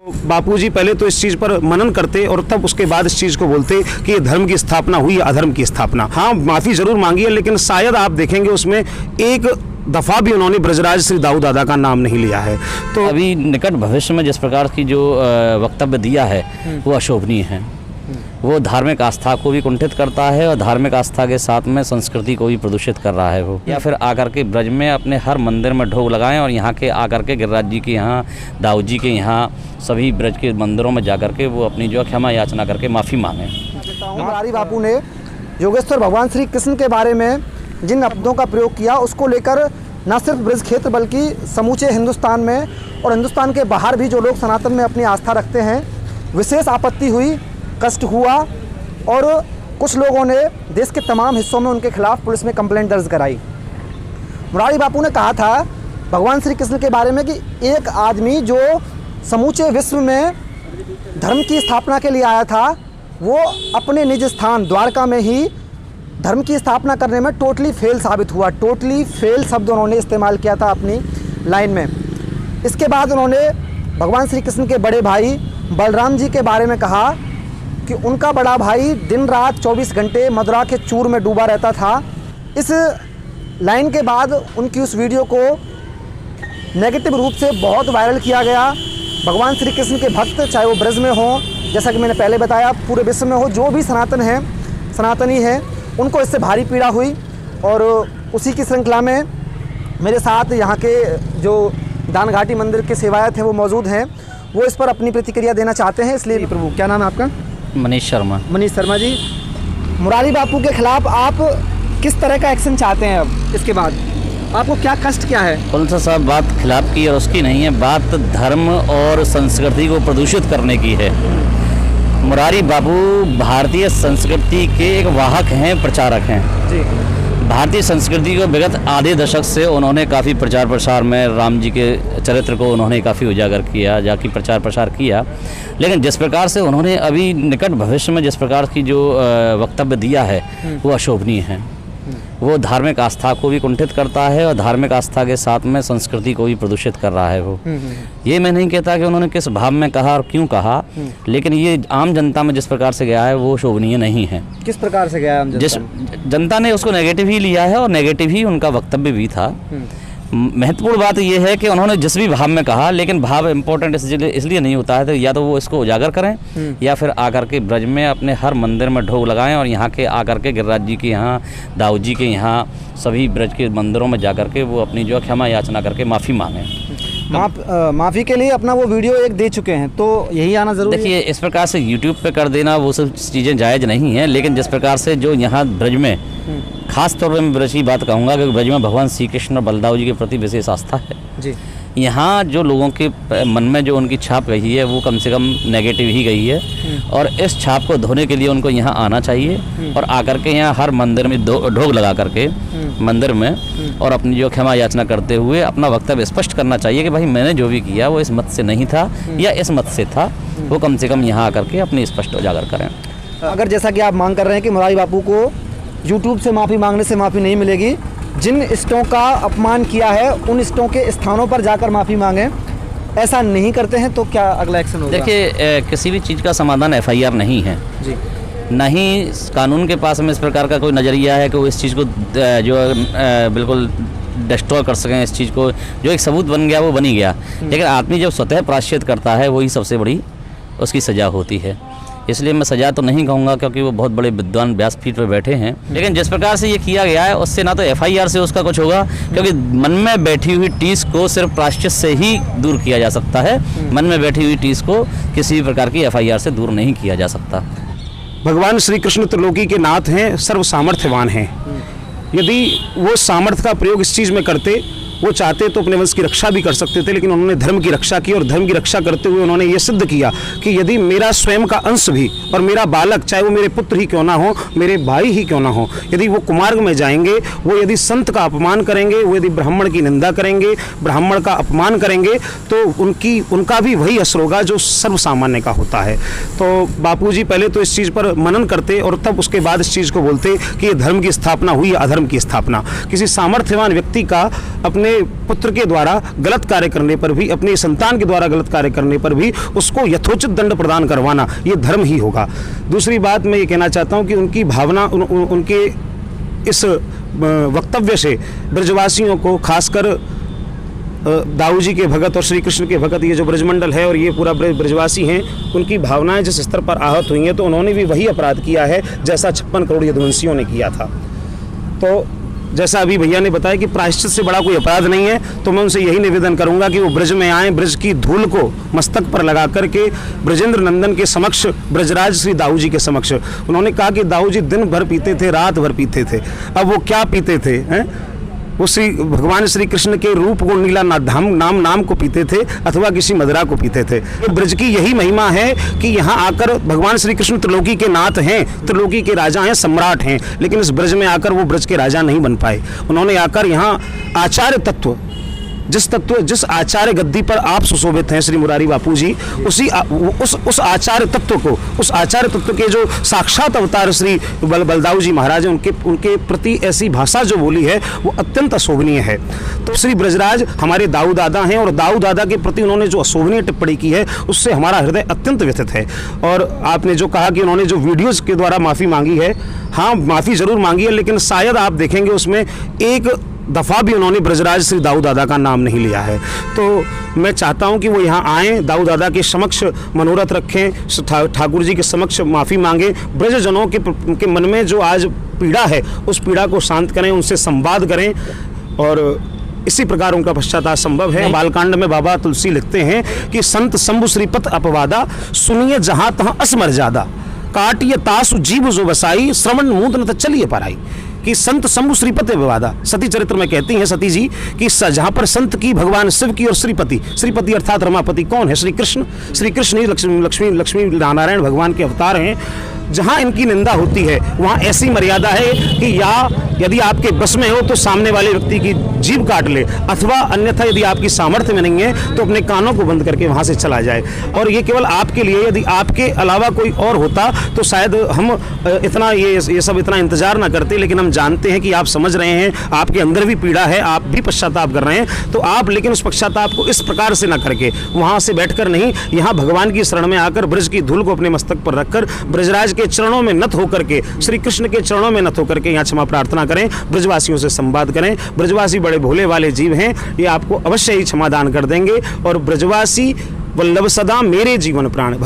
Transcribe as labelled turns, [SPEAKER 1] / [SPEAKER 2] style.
[SPEAKER 1] बापूजी पहले तो इस चीज़ पर मनन करते और तब उसके बाद इस चीज़ को बोलते कि ये धर्म की स्थापना हुई या अधर्म की स्थापना। हाँ, माफ़ी ज़रूर मांगी है, लेकिन शायद आप देखेंगे उसमें एक दफ़ा भी उन्होंने ब्रजराज श्री दाऊ दादा का नाम नहीं लिया है। तो
[SPEAKER 2] अभी निकट भविष्य में जिस प्रकार की जो वक्तव्य दिया है वो अशोभनीय है। वो धार्मिक आस्था को भी कुंठित करता है और धार्मिक आस्था के साथ में संस्कृति को भी प्रदूषित कर रहा है वो। या फिर आकर के ब्रज में अपने हर मंदिर में ढोल लगाएं और यहाँ के आकर के गिरिराज जी के यहाँ, दाऊ जी के यहाँ, सभी ब्रज के मंदिरों में जाकर के वो अपनी जो क्षमा याचना करके माफ़ी मांगें।
[SPEAKER 3] मुरारी बापू ने योगेश्वर भगवान श्री कृष्ण के बारे में जिन शब्दों का प्रयोग किया उसको लेकर न सिर्फ ब्रज क्षेत्र बल्कि समूचे हिंदुस्तान में और हिंदुस्तान के बाहर भी जो लोग सनातन में अपनी आस्था रखते हैं विशेष आपत्ति हुई, कष्ट हुआ और कुछ लोगों ने देश के तमाम हिस्सों में उनके खिलाफ पुलिस में कंप्लेंट दर्ज कराई। मुरारी बापू ने कहा था भगवान श्री कृष्ण के बारे में कि एक आदमी जो समूचे विश्व में धर्म की स्थापना के लिए आया था वो अपने निज स्थान द्वारका में ही धर्म की स्थापना करने में टोटली फेल साबित हुआ। टोटली फेल शब्द उन्होंने इस्तेमाल किया था अपनी लाइन में। इसके बाद उन्होंने भगवान श्री कृष्ण के बड़े भाई बलराम जी के बारे में कहा कि उनका बड़ा भाई दिन रात 24 घंटे मदुरा के चूर में डूबा रहता था। इस लाइन के बाद उनकी उस वीडियो को नेगेटिव रूप से बहुत वायरल किया गया। भगवान श्री कृष्ण के भक्त चाहे वो ब्रज में हों, जैसा कि मैंने पहले बताया, पूरे विश्व में हो, जो भी सनातनी हैं उनको इससे भारी पीड़ा हुई। और उसी की श्रृंखला में मेरे साथ यहाँ के जो दान घाटी मंदिर के सेवायत हैं वो मौजूद हैं, वो इस पर अपनी प्रतिक्रिया देना चाहते हैं। इसलिए प्रभु, क्या नाम है आपका?
[SPEAKER 2] मनीष शर्मा।
[SPEAKER 3] मनीष शर्मा जी, मुरारी बापू के खिलाफ आप किस तरह का एक्शन चाहते हैं? अब इसके बाद आपको क्या कष्ट क्या है?
[SPEAKER 2] पुलिस साहब बात खिलाफ की और उसकी नहीं है, बात धर्म और संस्कृति को प्रदूषित करने की है। मुरारी बापू भारतीय संस्कृति के एक वाहक हैं, प्रचारक हैं
[SPEAKER 3] जी।
[SPEAKER 2] भारतीय संस्कृति को विगत आधे दशक से उन्होंने काफ़ी प्रचार प्रसार में राम जी के चरित्र को उन्होंने काफ़ी उजागर किया, जाकि प्रचार प्रसार किया। लेकिन जिस प्रकार से उन्होंने अभी निकट भविष्य में जिस प्रकार की जो वक्तव्य दिया है वो अशोभनीय है। वो धार्मिक आस्था को भी कुंठित करता है और धार्मिक आस्था के साथ में संस्कृति को भी प्रदूषित कर रहा है वो। ये मैं नहीं कहता कि उन्होंने किस भाव में कहा और क्यों कहा, लेकिन ये आम जनता में जिस प्रकार से गया है वो शोभनीय नहीं है।
[SPEAKER 3] किस प्रकार से गया है आम जनता?
[SPEAKER 2] जिस जनता ने उसको नेगेटिव ही लिया है और नेगेटिव ही उनका वक्तव्य भी था। महत्वपूर्ण बात यह है कि उन्होंने जिस भी भाव में कहा, लेकिन भाव इम्पोर्टेंट इसलिए नहीं होता है, तो या तो वो इसको उजागर करें या फिर आकर के ब्रज में अपने हर मंदिर में ढोल लगाएं और यहाँ के आकर के गिरिराज जी के यहाँ, दाऊ जी के यहाँ, सभी ब्रज के मंदिरों में जाकर के वो अपनी जो क्षमा याचना करके माफ़ी मांगें।
[SPEAKER 3] माफ़ी के लिए अपना वो वीडियो एक दे चुके हैं, तो यही आना ज़रूरी है।
[SPEAKER 2] देखिए, इस प्रकार से यूट्यूब पे कर देना वो सब चीज़ें जायज़ नहीं है, लेकिन जिस प्रकार से जो यहाँ ब्रज में खास तौर पर मैं ब्रज की बात कहूँगा कि ब्रज में भगवान श्री कृष्ण और बलदाऊ जी के प्रति विशेष आस्था है
[SPEAKER 3] जी।
[SPEAKER 2] यहाँ जो लोगों के मन में जो उनकी छाप गई है वो कम से कम नेगेटिव ही गई है और इस छाप को धोने के लिए उनको यहाँ आना चाहिए और आकर के यहाँ हर मंदिर में ढोल लगा करके मंदिर में और अपनी जो क्षमा याचना करते हुए अपना वक्तव्य स्पष्ट करना चाहिए कि भाई मैंने जो भी किया वो इस मत से नहीं था या इस मत से था। वो कम से कम यहाँ आकर के अपनी स्पष्ट उजागर करें।
[SPEAKER 3] अगर जैसा कि आप मांग कर रहे हैं कि मुरारी बापू को यूट्यूब से माफ़ी मांगने से माफ़ी नहीं मिलेगी, जिन इष्टों का अपमान किया है उन इष्टों के स्थानों पर जाकर माफ़ी मांगें, ऐसा नहीं करते हैं तो क्या अगला एक्शन होगा?
[SPEAKER 2] देखिए, किसी भी चीज़ का समाधान एफआईआर नहीं है
[SPEAKER 3] जी।
[SPEAKER 2] ना ही कानून के पास में इस प्रकार का कोई नज़रिया है कि वो इस चीज़ को जो बिल्कुल डिस्ट्रॉय कर सकें। इस चीज़ को जो एक सबूत बन गया वो बन ही गया, लेकिन आदमी जब स्वतः प्रायश्चित करता है वही सबसे बड़ी उसकी सज़ा होती है। इसलिए मैं सज़ा तो नहीं कहूँगा क्योंकि वो बहुत बड़े विद्वान व्यासपीठ पर बैठे हैं, लेकिन जिस प्रकार से ये किया गया है उससे ना तो एफआईआर से उसका कुछ होगा, क्योंकि मन में बैठी हुई टीस को सिर्फ प्रायश्चित से ही दूर किया जा सकता है। मन में बैठी हुई टीस को किसी भी प्रकार की एफआईआर से दूर नहीं किया जा सकता।
[SPEAKER 1] भगवान श्री कृष्ण त्रिलोकी के नाथ हैं, सर्व सामर्थ्यवान हैं। यदि वो सामर्थ्य का प्रयोग इस चीज़ में करते, वो चाहते तो अपने वंश की रक्षा भी कर सकते थे, लेकिन उन्होंने धर्म की रक्षा की और धर्म की रक्षा करते हुए उन्होंने ये सिद्ध किया कि यदि मेरा स्वयं का अंश भी और मेरा बालक, चाहे वो मेरे पुत्र ही क्यों ना हो, मेरे भाई ही क्यों ना हो, यदि वो कुमार्ग में जाएंगे, वो यदि संत का अपमान करेंगे, वो यदि ब्राह्मण की निंदा करेंगे, ब्राह्मण का अपमान करेंगे, तो उनका भी वही असर होगा जो सर्व सामान्य का होता है। तो बापूजी पहले तो इस चीज़ पर मनन करते और तब उसके बाद इस चीज़ को बोलते कि ये धर्म की स्थापना हुई या अधर्म की स्थापना। किसी सामर्थ्यवान व्यक्ति का अपने अपने पुत्र के द्वारा गलत कार्य करने पर भी, अपने संतान के द्वारा गलत कार्य करने पर भी उसको यथोचित दंड प्रदान करवाना, ये धर्म ही होगा। दूसरी बात मैं ये कहना चाहता हूँ कि उनकी भावना, उनके इस वक्तव्य से ब्रजवासियों को, खासकर दाऊ जी के भगत और श्री कृष्ण के भगत, ये जो ब्रजमंडल है और ये पूरा ब्रजवासी हैं, उनकी भावनाएं जिस स्तर पर आहत हुई हैं, तो उन्होंने भी वही अपराध किया है जैसा 56 करोड़ यदुवंशियों ने किया था। तो जैसा अभी भैया ने बताया कि प्रायश्चित से बड़ा कोई अपराध नहीं है, तो मैं उनसे यही निवेदन करूंगा कि वो ब्रज में आए, ब्रज की धूल को मस्तक पर लगा करके ब्रजेंद्र नंदन के समक्ष, ब्रजराज श्री दाऊ जी के समक्ष, उन्होंने कहा कि दाऊ जी दिन भर पीते थे, रात भर पीते थे। अब वो क्या पीते थे, हैं? वो श्री भगवान श्री कृष्ण के रूप को, नीला नाम को पीते थे अथवा किसी मदिरा को पीते थे। ब्रज की यही महिमा है कि यहाँ आकर भगवान श्री कृष्ण त्रिलोकी के नाथ हैं, त्रिलोकी के राजा हैं, सम्राट हैं, लेकिन इस ब्रज में आकर वो ब्रज के राजा नहीं बन पाए। उन्होंने आकर यहाँ आचार्य तत्व, जिस आचार्य गद्दी पर आप सुशोभित हैं श्री मुरारी बापू जी, उस आचार्य तत्व को, उस आचार्य तत्व के जो साक्षात अवतार श्री बलदाऊ जी महाराज हैं, उनके प्रति ऐसी भाषा जो बोली है वो अत्यंत अशोभनीय है। तो श्री ब्रजराज हमारे दाऊ दादा हैं और दाऊ दादा के प्रति उन्होंने जो अशोभनीय टिप्पणी की है उससे हमारा हृदय अत्यंत व्यथित है। और आपने जो कहा कि उन्होंने जो वीडियोज़ के द्वारा माफ़ी मांगी है, हाँ माफ़ी ज़रूर मांगी है, लेकिन शायद आप देखेंगे उसमें एक दफ़ा भी उन्होंने ब्रजराज श्री दाऊ दादा का नाम नहीं लिया है। तो मैं चाहता हूं कि वो यहाँ आएँ, दाऊ दादा के समक्ष मनोरथ रखें, ठाकुर जी के समक्ष माफ़ी मांगें, ब्रजजनों के मन में जो आज पीड़ा है उस पीड़ा को शांत करें, उनसे संवाद करें, और इसी प्रकार उनका पश्चाताप संभव है। बालकांड में बाबा तुलसी लिखते हैं कि संत शंभु श्रीपत अपवादा, सुनिए जहाँ तहाँ असमर्यादा, काटिए तासु जीव जो बसाई, श्रवण मूत न त चलिए पराई। कि संत शंभु श्रीपति विवादा, सती चरित्र में कहती हैं सती जी कि जहाँ पर संत की, भगवान शिव की और श्रीपति, श्रीपति अर्थात रमापति कौन है? श्री कृष्ण। श्री कृष्ण ही लक्ष्मी नारायण भगवान के अवतार हैं। जहाँ इनकी निंदा होती है वहाँ ऐसी मर्यादा है कि या यदि आपके बस में हो तो सामने वाले व्यक्ति की जीभ काट ले, अथवा अन्यथा यदि आपकी सामर्थ्य में नहीं है तो अपने कानों को बंद करके वहाँ से चला जाए। और ये केवल आपके लिए, यदि आपके अलावा कोई और होता तो शायद हम इतना ये सब इतना इंतजार ना करते, लेकिन हम जानते हैं कि आप समझ रहे हैं, आपके अंदर भी पीड़ा है, आप भी पश्चाताप कर रहे हैं, तो आप लेकिन उस पश्चाताप को इस प्रकार से ना करके वहाँ से बैठकर नहीं, यहाँ भगवान की शरण में आकर ब्रज की धूल को अपने मस्तक पर रखकर ब्रजराज के चरणों में नत होकर के, श्री कृष्ण के चरणों में नत होकर के यहाँ क्षमा प्रार्थना करें, ब्रजवासियों से संवाद करें। ब्रजवासी बड़े भोले वाले जीव हैं, ये आपको अवश्य ही क्षमादान कर देंगे। और ब्रजवासी वल्लभ सदा मेरे जीवन प्राण।